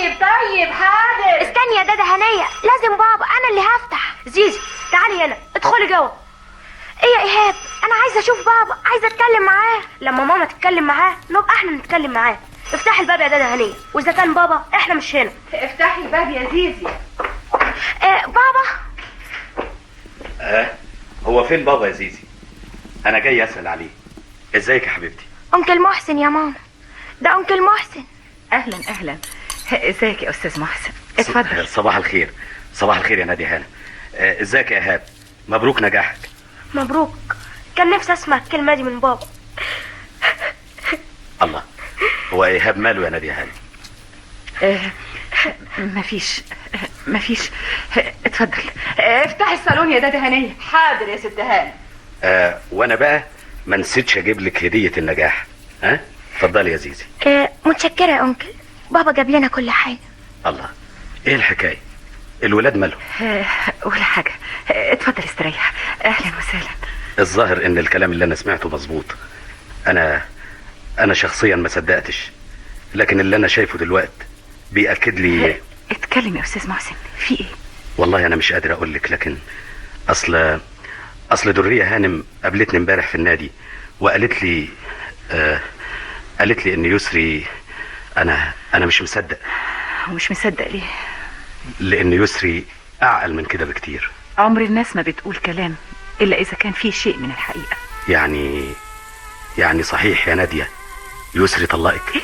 طيب حاضر. استني يا دادا هنية، لازم بابا، انا اللي هفتح. زيزي تعالي هنا، ادخلي جوه. ايه يا ايهاب؟ انا عايزه اشوف بابا، عايزه اتكلم معاه. لما ماما تتكلم معاه نبقى احنا نتكلم معاه. افتحي الباب يا دادا هنية، واذا كان بابا احنا مش هنا. افتحي الباب يا زيزي. بابا. هو فين بابا يا زيزي؟ انا جاي اسال عليه. ازيك يا حبيبتي؟ انكل محسن يا ماما، ده انكل محسن. اهلا اهلا. ازيك يا استاذ محسن؟ اتفضل. صباح الخير. صباح الخير يا نادي هانم. ازيك يا ايهاب؟ مبروك نجاحك. مبروك. كان نفسي اسمع الكلمه دي من بابا. الله، هو ايهاب ماله يا نادي هانم؟ مفيش. اتفضل افتحي الصالون يا دادا هنية. حاضر يا ست هانم. وانا بقى ما نسيتش اجيب لك هديه النجاح. اتفضلي يا زيزي. متشكره يا انكل، بابا جاب لنا كل حاجه. الله، ايه الحكايه؟ الولاد مالهم؟ ولا حاجه. اتفضل استريح. اهلا وسهلا. الظاهر ان الكلام اللي انا سمعته مظبوط. انا شخصيا ما صدقتش، لكن اللي انا شايفه دلوقتي بيأكد لي. اتكلم يا استاذ محسن، في ايه؟ والله انا مش قادر اقول لك، لكن اصل درية هانم قابلتني امبارح في النادي وقالت لي قالت لي ان يسري. انا مش مصدق. ومش مصدق ليه؟ لان يسري اعقل من كده بكتير. عمر الناس ما بتقول كلام الا اذا كان فيه شيء من الحقيقه. يعني صحيح يا نادية، يسري طلقك؟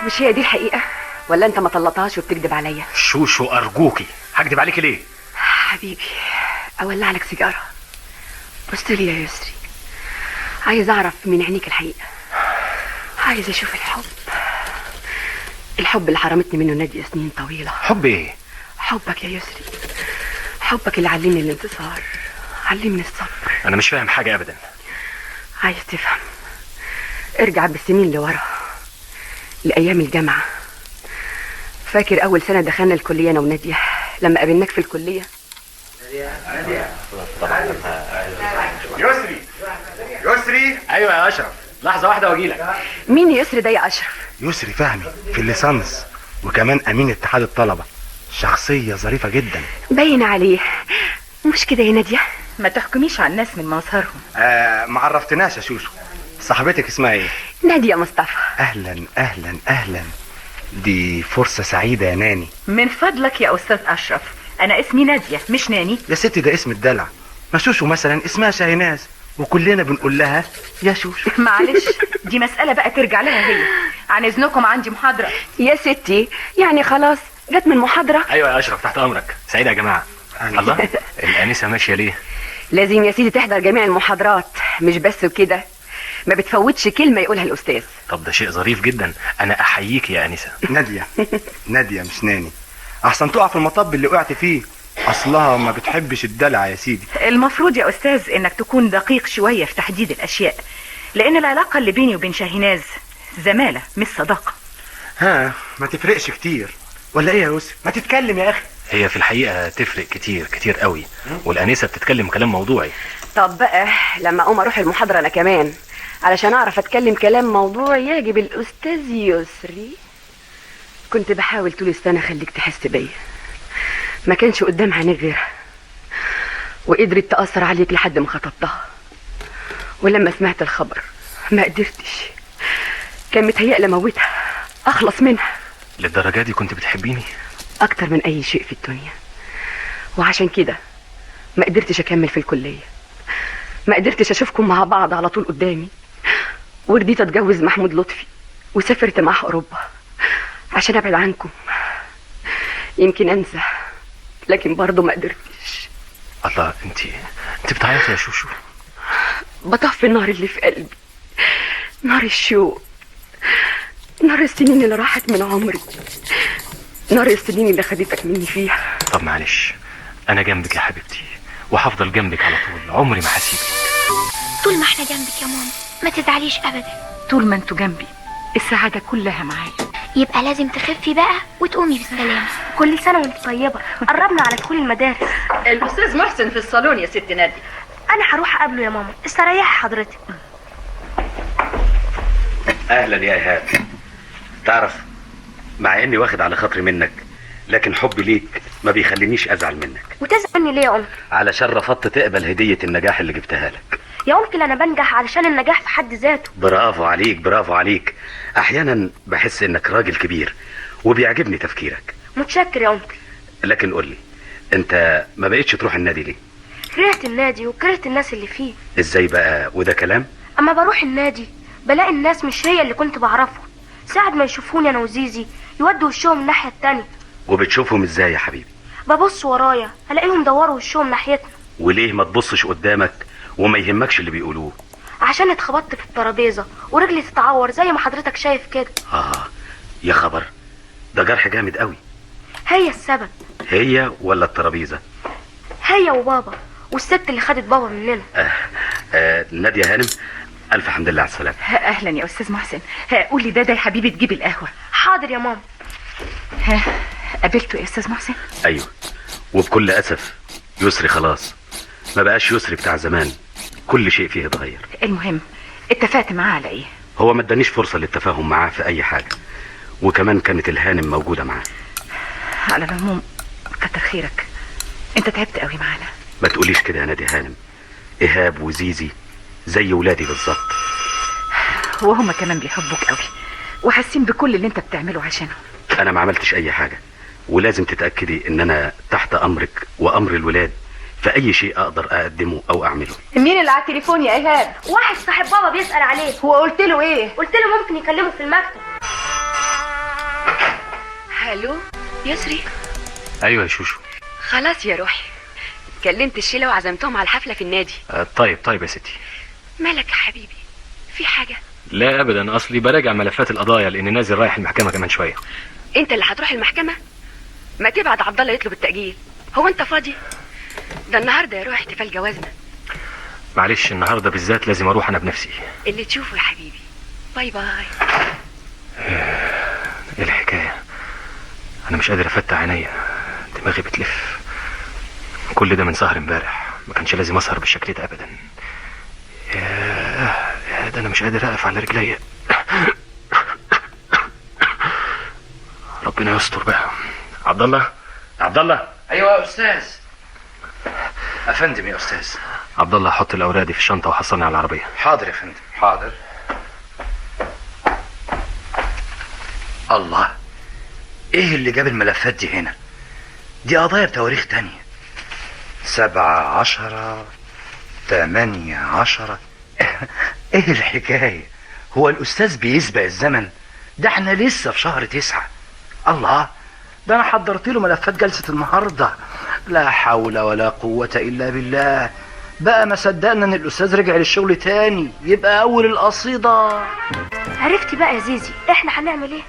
مش هي دي الحقيقة؟ ولا انت ما طلقتهاش وبتكذب عليا؟ شوشو ارجوكي، هكذب عليكي ليه؟ حبيبي، اولع لك سيجارة. بص لي يا يسري، عايز اعرف من عينيك الحقيقة. عايز اشوف الحب اللي حرمتني منه نادية سنين طويلة. حب ايه؟ حبك يا يسري، حبك اللي علمني الانتصار، علمني الصبر. انا مش فاهم حاجة ابدا. عايز تفهم؟ ارجع بالسنين لورا، لأيام الجامعة. فاكر أول سنة دخلنا الكلية أنا ونادية لما قابلناك في الكلية؟ يسري. ايوه يا اشرف، لحظة واحدة واجيلك. مين يسري ده يا أشرف؟ يسري فهمي في الليسانس، وكمان أمين اتحاد الطلبة. شخصية ظريفة جدا. باين عليه، مش كده يا نادية؟ ما تحكميش على الناس من مظهرهم. ما عرفتناش يا شوشو، صاحبتك اسمها ايه؟ نادية مصطفى. اهلا اهلا اهلا، دي فرصة سعيدة يا ناني. من فضلك يا استاذ اشرف، انا اسمي نادية مش ناني. يا ستي ده اسم الدلع. ما شوشو مثلا اسمها شاهيناز وكلنا بنقول لها يا شوشو. معلش، دي مسألة بقى ترجع لها هي. عن اذنكم عندي محاضرة. يا ستي يعني خلاص جت من محاضرة. ايوه يا اشرف، تحت امرك. سعيد يا جماعة. الله، الانسة ماشية ليه؟ لازم يا سيدي تحضر جميع المحاضرات، مش بس كده، ما بتفوتش كلمة يقولها الأستاذ. طب ده شيء ظريف جدا، أنا أحييك يا أنسة. نادية مش ناني، أحسن تقع في المطب اللي وقعت فيه. أصلها ما بتحبش الدلع يا سيدي. المفروض يا أستاذ إنك تكون دقيق شوية في تحديد الأشياء، لأن العلاقة اللي بيني وبين شاهيناز زمالة مش صداقة. ما تفرقش كتير ولا إيه يا يوسف؟ ما تتكلم يا أخي. هي في الحقيقة تفرق كتير كتير قوي، والأنسة بتتكلم كلام موضوعي. طب بقى لما أقوم أروح المحاضرة أنا كمان علشان أعرف أتكلم كلام موضوعي يعجب الأستاذ يسري. كنت بحاول طول السنة أخليك تحس بيا، ما كانش قدام عينيك غيرها، وقدرت تأثر عليك لحد ما خطبتها. ولما سمعت الخبر ما قدرتش، كان متهيألي أموتها أخلص منها. للدرجة دي كنت بتحبيني؟ أكتر من أي شيء في الدنيا. وعشان كده ما قدرتش أكمل في الكلية، ما قدرتش أشوفكم مع بعض على طول قدامي، ورديت أتجوز محمود لطفي وسافرت معاه أوروبا عشان أبعد عنكم. يمكن أنسى، لكن برضه ما قدرتش. الله، انت بتعيطي يا شوشو؟ بطفي النار اللي في قلبي، نار الشوق، نار السنين اللي راحت من عمري، نار السنين اللي خدتك مني فيها. طب معلش، انا جنبك يا حبيبتي، وهفضل جنبك على طول، عمري ما هسيبك. طول ما احنا جنبك يا ماما ما تزعليش ابدا. طول ما انتوا جنبي السعادة كلها معايا. يبقى لازم تخفي بقى وتقومي بالسلامة. كل سنة وانت طيبة، قربنا على دخول المدارس. الأستاذ محسن في الصالون يا ست نادية. أنا هروح أقابله يا ماما، استريحي حضرتك. أهلا يا إيهاب. مع اني واخد على خاطري منك، لكن حبي ليك ما بيخلينيش ازعل منك. وتزعل مني ليه يا أنكل؟ علشان رفضت تقبل هدية النجاح اللي جبتها لك. يا أنكل أنا بنجح علشان النجاح في حد ذاته. برافو عليك، برافو عليك. احيانا بحس انك راجل كبير وبيعجبني تفكيرك. متشكر يا أنكل. لكن قولي، انت ما بقيتش تروح النادي ليه؟ كرهت النادي وكرهت الناس اللي فيه. ازاي بقى وده كلام؟ أما بروح النادي بلاقي الناس مش هي اللي كنت بعرفها. ساعة ما يشوفوني أنا وزيزي يودوا وشهم الناحية التانية. وبتشوفهم ازاي يا حبيبي؟ ببص ورايا ألاقيهم دوروا وشهم ناحيتنا. وليه ما تبصش قدامك وما يهمكش اللي بيقولوه؟ عشان اتخبطت في الترابيزة ورجلي تتعور زي ما حضرتك شايف كده. يا خبر، ده جرح جامد قوي. هي السبب. هي ولا الترابيزة؟ هي وبابا والست اللي خدت بابا مننا. نادية هانم، الف حمد لله على السلامة. اهلا يا استاذ محسن. قولي ده يا حبيبي تجيب القهوة. حاضر يا ماما. قابلته يا استاذ محسن؟ ايوه، وبكل اسف يسري خلاص ما بقاش يسري بتاع زمان، كل شيء فيه اتغير. المهم اتفقت معاه على ايه؟ هو ما ادانيش فرصة للتفاهم معاه في اي حاجة، وكمان كانت الهانم موجودة معاه. على العموم كتر خيرك، انت تعبت قوي معانا. ما تقوليش كده يا نادية هانم، ايهاب وزيزي زي ولادي بالظبط. وهم كمان بيحبوك قوي وحاسين بكل اللي انت بتعمله عشانهم. انا ما عملتش اي حاجة، ولازم تتأكدي ان انا تحت امرك وامر الولاد في اي شيء اقدر اقدمه او اعمله. مين اللي على التليفون يا ايهاب؟ واحد صاحب بابا بيسأل عليه. هو قلت له ايه؟ قلت له ممكن يكلمه في المكتب. الو يسري. ايوه يا شوشو. خلاص يا روحي، كلمت الشله وعزمتهم على الحفله في النادي. طيب يا ستي. مالك يا حبيبي، في حاجه؟ لا ابدا، اصلي براجع ملفات القضايا لاني نازل رايح المحكمه كمان شويه. انت اللي هتروح المحكمه؟ ما تبعت عبد الله يطلب التاجيل. هو انت فاضي؟ ده النهارده يا روحي احتفال جوازنا. معلش النهارده بالذات لازم اروح انا بنفسي. اللي تشوفه يا حبيبي. باي باي. ايه الحكايه؟ انا مش قادر افتح عينيا، دماغي بتلف. كل ده من سهر امبارح، ما كانش لازم اسهر بالشكل ده ابدا. يا ده انا مش قادر اقف على رجليا. ربنا يستر بقى. عبد الله. ايوه يا استاذ. افندم يا استاذ. عبد الله، حط الاوراق دي في الشنطه وحصلني على العربيه. حاضر يا فندم، حاضر. الله، ايه اللي جاب الملفات دي هنا؟ دي قضايا بتواريخ تانية. 7/10 8/10. ايه الحكاية؟ هو الاستاذ بيسبق الزمن؟ ده احنا لسه في شهر 9. الله، ده انا حضرت له ملفات جلسة النهاردة. لا حول ولا قوة الا بالله. بقى ما صدقنا ان الاستاذ رجع للشغل تاني، يبقى اول القصيدة. عرفتي بقى يا زيزي احنا هنعمل ايه؟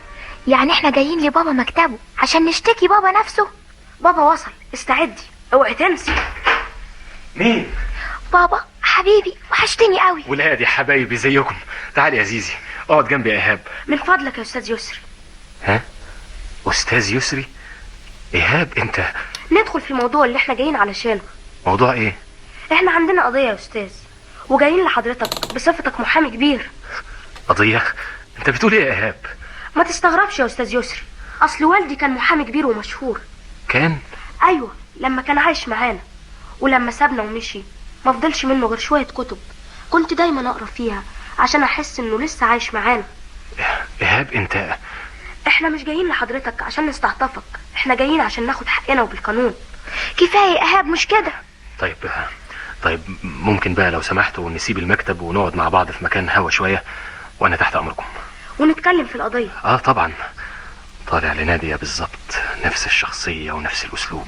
يعني احنا جايين لبابا مكتبه عشان نشتكي بابا نفسه؟ بابا وصل، استعدي اوعي تنسي. مين؟ بابا حبيبي وحشتني قوي. ولادي حبايبي زيكم. تعالي يا زيزي اقعد جنبي يا ايهاب. من فضلك يا استاذ يسري. ها؟ استاذ يسري؟ ايهاب انت؟ ندخل في الموضوع اللي احنا جايين علشانه. موضوع ايه؟ احنا عندنا قضية يا استاذ، وجايين لحضرتك بصفتك محامي كبير. قضية؟ انت بتقول ايه يا ايهاب؟ ما تستغربش يا استاذ يسري، اصل والدي كان محامي كبير ومشهور. كان؟ ايوه، لما كان عايش معانا، ولما سابنا ومشي ما فضلش منه غير شوية كتب كنت دايما اقرا فيها عشان احس انه لسه عايش معانا. ايهاب انت؟ احنا مش جايين لحضرتك عشان نستعطفك، احنا جايين عشان ناخد حقنا وبالقانون. كفاية يا ايهاب، مش كده؟ طيب ممكن بقى لو سمحتوا نسيب المكتب ونقعد مع بعض في مكان هوا شوية، وانا تحت امركم. ونتكلم في القضية. طبعا. طالع لنادية بالظبط، نفس الشخصية ونفس الاسلوب.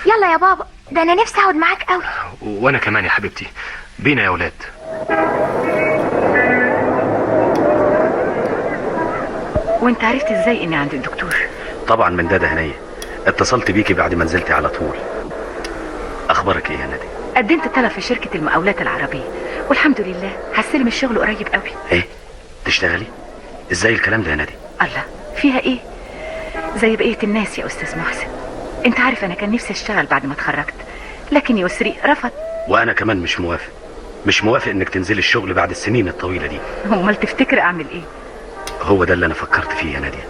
يلا يا بابا، ده انا نفسي اقعد معاك قوي. وانا كمان يا حبيبتي، بينا يا ولاد. وانت عرفت ازاي اني عند الدكتور؟ طبعا من ده هنية، اتصلت بيكي بعد ما نزلتي على طول. اخبارك ايه يا نادية؟ قدمت طلب في شركة المقاولات العربية والحمد لله هستلم الشغل قريب قوي. ايه؟ تشتغلي؟ ازاي الكلام ده يا نادية؟ الله، فيها ايه؟ زي بقية الناس يا استاذ محسن. انت عارف انا كان نفسي اشتغل بعد ما اتخرجت، لكن يسري رفض. وانا كمان مش موافق انك تنزلي الشغل بعد السنين الطويلة دي. امال تفتكر اعمل ايه؟ هو ده اللي انا فكرت فيه يا نادية.